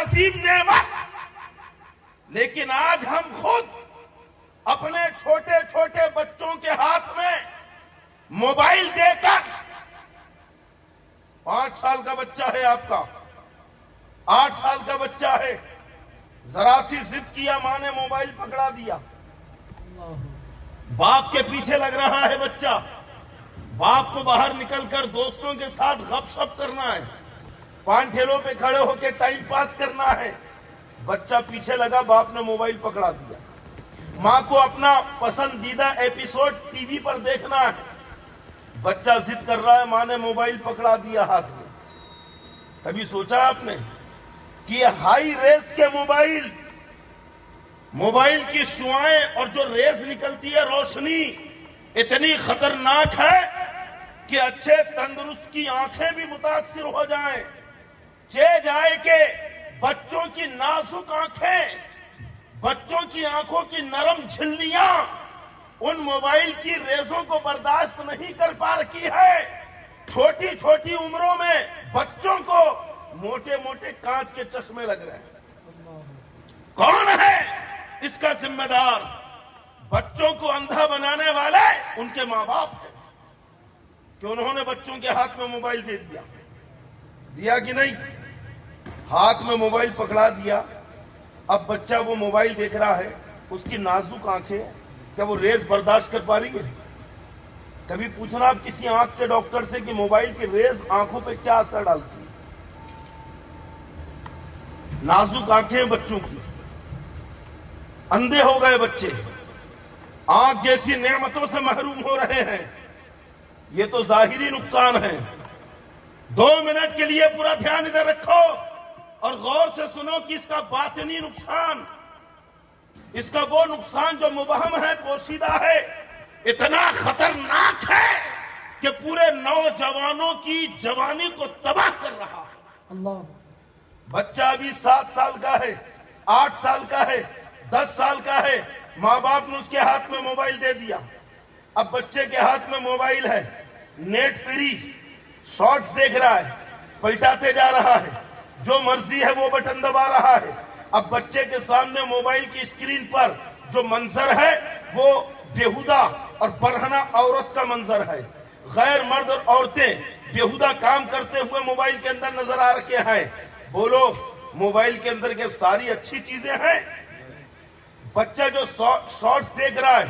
عظیم نعمت، لیکن آج ہم خود اپنے چھوٹے چھوٹے بچوں کے ہاتھ میں موبائل دے کر، 5 سال کا بچہ ہے آپ کا، 8 سال کا بچہ ہے، ذرا سی ضد کیا، ماں نے موبائل پکڑا دیا، باپ کے پیچھے لگ رہا ہے بچہ، باپ کو باہر نکل کر دوستوں کے ساتھ غپ شپ کرنا ہے، پان ٹھیلوں پہ کھڑے ہو کے ٹائم پاس کرنا ہے، بچہ پیچھے لگا، باپ نے موبائل پکڑا دیا، ماں کو اپنا پسندیدہ ایپیسوڈ ٹی وی پر دیکھنا ہے، بچہ ضد کر رہا ہے، ماں نے موبائل پکڑا دیا ہاتھ میں۔ کبھی سوچا آپ نے کہ یہ ہائی ریز کے موبائل کی شعاعیں اور جو ریز نکلتی ہے روشنی اتنی خطرناک ہے کہ اچھے تندرست کی آنکھیں بھی متاثر ہو جائیں، جائے کہ بچوں کی نازک آنکھیں، بچوں کی آنکھوں کی نرم جھلیاں ان موبائل کی ریزوں کو برداشت نہیں کر پا رہی ہے۔ چھوٹی چھوٹی عمروں میں بچوں کو موٹے موٹے کانچ کے چشمے لگ رہے ہیں۔ کون ہے اس کا ذمہ دار؟ بچوں کو اندھا بنانے والے ان کے ماں باپ ہیں کہ انہوں نے بچوں کے ہاتھ میں موبائل دے دیا کہ نہیں؟ ہاتھ میں موبائل پکڑا دیا، اب بچہ وہ موبائل دیکھ رہا ہے، اس کی نازک آنکھیں کیا وہ ریز برداشت کر پا رہی ہے؟ کبھی پوچھنا آپ کسی آنکھ کے ڈاکٹر سے کہ موبائل کی ریز آنکھوں پہ کیا اثر ڈالتی ہے؟ نازک آنکھیں بچوں کی، اندھے ہو گئے بچے، آنکھ جیسی نعمتوں سے محروم ہو رہے ہیں۔ یہ تو ظاہری نقصان ہے۔ 2 منٹ کے لیے پورا دھیان ادھر رکھو اور غور سے سنو کہ اس کا باطنی نقصان، اس کا وہ نقصان جو مبہم ہے، پوشیدہ ہے، اتنا خطرناک ہے کہ پورے نوجوانوں کی جوانی کو تباہ کر رہا ہے۔ اللہ، بچہ ابھی 7 سال کا ہے، 8 سال کا ہے، 10 سال کا ہے، ماں باپ نے اس کے ہاتھ میں موبائل دے دیا۔ اب بچے کے ہاتھ میں موبائل ہے، نیٹ فری، شارٹس دیکھ رہا ہے، پلٹاتے جا رہا ہے، جو مرضی ہے وہ بٹن دبا رہا ہے۔ اب بچے کے سامنے موبائل کی اسکرین پر جو منظر ہے وہ بیہودہ اور برہنہ عورت کا منظر ہے۔ غیر مرد اور عورتیں بیہودہ کام کرتے ہوئے موبائل کے اندر نظر آ رہے ہیں۔ بولو، موبائل کے اندر کے ساری اچھی چیزیں ہیں؟ بچہ جو شارٹس دیکھ رہا ہے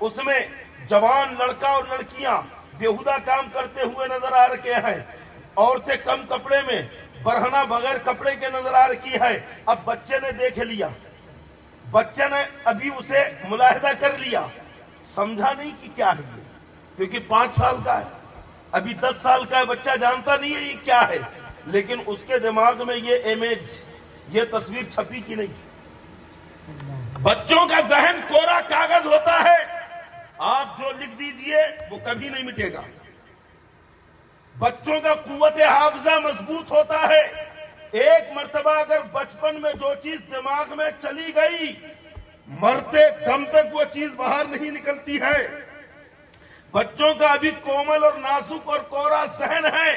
اس میں جوان لڑکا اور لڑکیاں بیہودہ کام کرتے ہوئے نظر آ رہے ہیں، عورتیں کم کپڑے میں برہنہ بغیر کپڑے کے نظر آ رہی ہے۔ اب بچے نے دیکھ لیا، بچے نے ابھی اسے ملاحظہ کر لیا، سمجھا نہیں کہ کیا ہے یہ، کیونکہ 5 سال کا ہے، ابھی 10 سال کا ہے، بچہ جانتا نہیں ہے یہ کیا ہے، لیکن اس کے دماغ میں یہ امیج، یہ تصویر چھپی کی نہیں۔ بچوں کا ذہن کوڑا کاغذ ہوتا ہے، آپ جو لکھ دیجئے وہ کبھی نہیں مٹے گا۔ بچوں کا قوت حافظہ مضبوط ہوتا ہے، ایک مرتبہ اگر بچپن میں جو چیز دماغ میں چلی گئی، مرتے دم تک وہ چیز باہر نہیں نکلتی ہے۔ بچوں کا ابھی کومل اور نازک اور کوڑا ذہن ہے،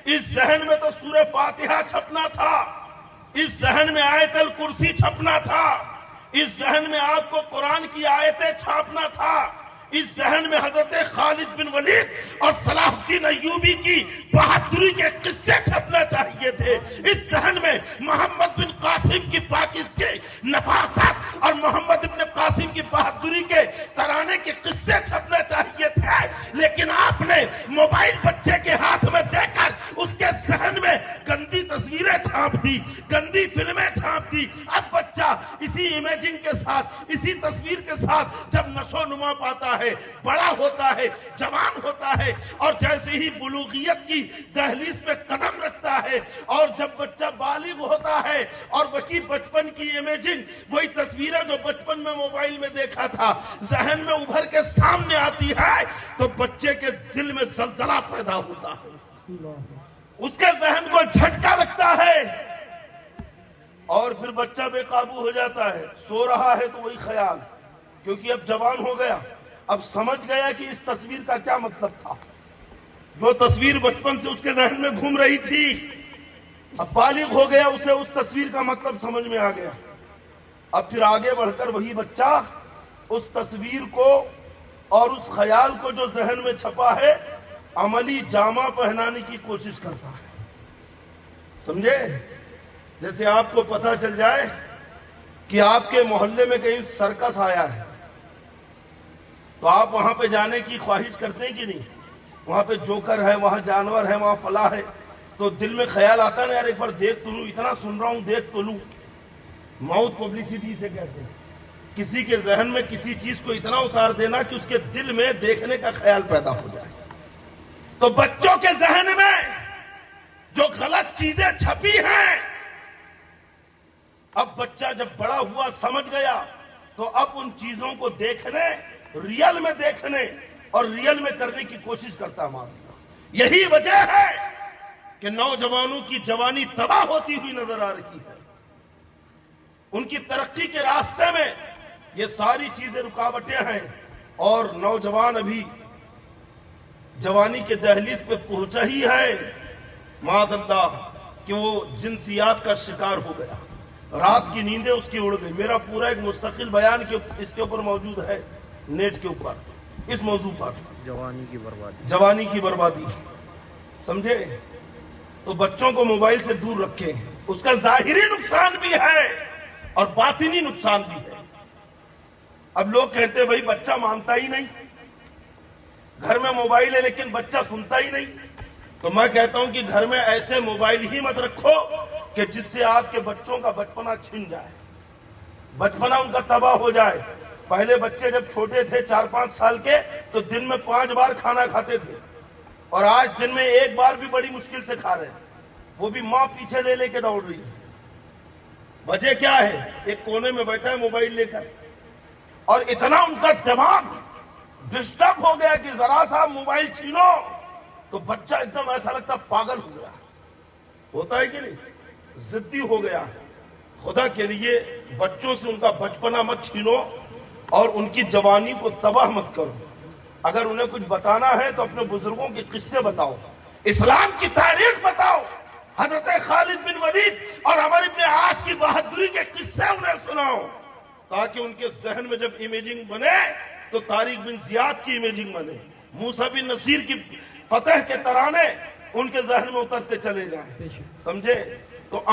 اس ذہن میں تو سورہ فاتحہ چھپنا تھا، اس ذہن میں آیت الکرسی چھپنا تھا، اس ذہن میں آپ کو قرآن کی آیتیں چھاپنا تھا، اس ذہن میں حضرت خالد بن ولید اور صلاح الدین ایوبی کی بہادری کے قصے چھپنا چاہیے تھے، اس ذہن میں محمد بن قاسم کی پاکستان کے نفاست اور محمد بن قاسم کی بہادری کے ترانے کے قصے چھپنا چاہیے تھے، لیکن آپ نے موبائل بچے کے ہاتھ میں دے کر اس کے ذہن میں گندی تصویریں چھاپ دی، گندی فلمیں چھاپ دی۔ اب بچہ اسی امیجنگ کے ساتھ، اسی تصویر کے ساتھ جب نشو نما پاتا ہے، بڑا ہوتا ہے، جوان ہوتا ہے، اور جیسے ہی بلوغیت کی دہلیز پہ قدم رکھتا ہے اور جب بچہ بالغ ہوتا ہے اور وہی بچپن کی امیجنگ، وہی تصویریں جو بچپن میں موبائل میں دیکھا تھا ذہن میں ابھر کے سامنے آتی ہے تو بچے کے دل میں زلزلہ پیدا ہوتا ہے، اس کے ذہن کو جھٹکا لگتا ہے اور پھر بچہ بے قابو ہو جاتا ہے۔ سو رہا ہے تو وہی خیال، کیونکہ اب جوان ہو گیا، اب سمجھ گیا کہ اس تصویر کا کیا مطلب تھا، جو تصویر بچپن سے اس کے ذہن میں گھوم رہی تھی اب بالغ ہو گیا, اسے اس تصویر کا مطلب سمجھ میں آ گیا. اب پھر آگے بڑھ کر وہی بچہ اس تصویر کو اور اس خیال کو جو ذہن میں چھپا ہے عملی جامہ پہنانے کی کوشش کرتا ہے. سمجھے؟ جیسے آپ کو پتہ چل جائے کہ آپ کے محلے میں کہیں سرکس آیا ہے تو آپ وہاں پہ جانے کی خواہش کرتے ہیں کہ نہیں؟ وہاں پہ جوکر ہے, وہاں جانور ہے, وہاں فلاں ہے, تو دل میں خیال آتا ہے نا, یار ایک بار دیکھ تو لوں, اتنا سن رہا ہوں دیکھ تو لوں. ماؤتھ پبلسٹی سے کہتے ہیں کسی کے ذہن میں کسی چیز کو اتنا اتار دینا کہ اس کے دل میں دیکھنے کا خیال پیدا ہو جائے. تو بچوں کے ذہن میں جو غلط چیزیں چھپی ہیں, اب بچہ جب بڑا ہوا سمجھ گیا تو اب ان چیزوں کو دیکھنے, ریئل میں دیکھنے اور ریئل میں کرنے کی کوشش کرتا ہے. یہی وجہ ہے کہ نوجوانوں کی جوانی تباہ ہوتی ہوئی نظر آ رہی ہے. ان کی ترقی کے راستے میں یہ ساری چیزیں رکاوٹیں ہیں, اور نوجوان ابھی جوانی کے دہلیز پہ پہنچا ہی ہے معاذ اللہ کہ وہ جنسیات کا شکار ہو گیا. رات کی نیندیں اس کی اڑ گئی. میرا پورا ایک مستقل بیان اس کے اوپر موجود ہے نیٹ کے اوپر, اس موضوع پر, جوانی کی بربادی. سمجھے؟ تو بچوں کو موبائل سے دور رکھیں. اس کا ظاہری نقصان بھی ہے اور باطنی نقصان بھی ہے. اب لوگ کہتے ہیں بھائی بچہ مانتا ہی نہیں, گھر میں موبائل ہے لیکن بچہ سنتا ہی نہیں. تو میں کہتا ہوں کہ گھر میں ایسے موبائل ہی مت رکھو کہ جس سے آپ کے بچوں کا بچپنا چھن جائے, بچپنا ان کا تباہ ہو جائے. پہلے بچے جب چھوٹے تھے 4-5 سال کے تو دن میں 5 بار کھانا کھاتے تھے, اور آج دن میں 1 بار بھی بڑی مشکل سے کھا رہے ہیں. وہ بھی ماں پیچھے لے کے دوڑ رہی ہے. وجہ کیا ہے؟ ایک کونے میں بیٹھا ہے موبائل لے کر, اور اتنا ان کا دماغ ڈسٹرب ہو گیا کہ ذرا سا موبائل چھینو تو بچہ ایک دم ایسا لگتا پاگل ہو گیا. ہوتا ہے کہ نہیں؟ ضدی ہو گیا. خدا کے لیے بچوں سے ان کا بچپنا مت چھینو اور ان کی جوانی کو تباہ مت کرو. اگر انہیں کچھ بتانا ہے تو اپنے بزرگوں کے قصے بتاؤ, اسلام کی تاریخ بتاؤ, حضرت خالد بن ولید اور عمر بن عاص کی بہادری کے قصے انہیں سناؤ, تاکہ ان کے ذہن میں جب امیجنگ بنے تو طارق بن زیاد کی امیجنگ بنے, موسیٰ بن نصیر کی فتح کے ترانے ان کے ذہن میں اترتے چلے جائیں. سمجھے؟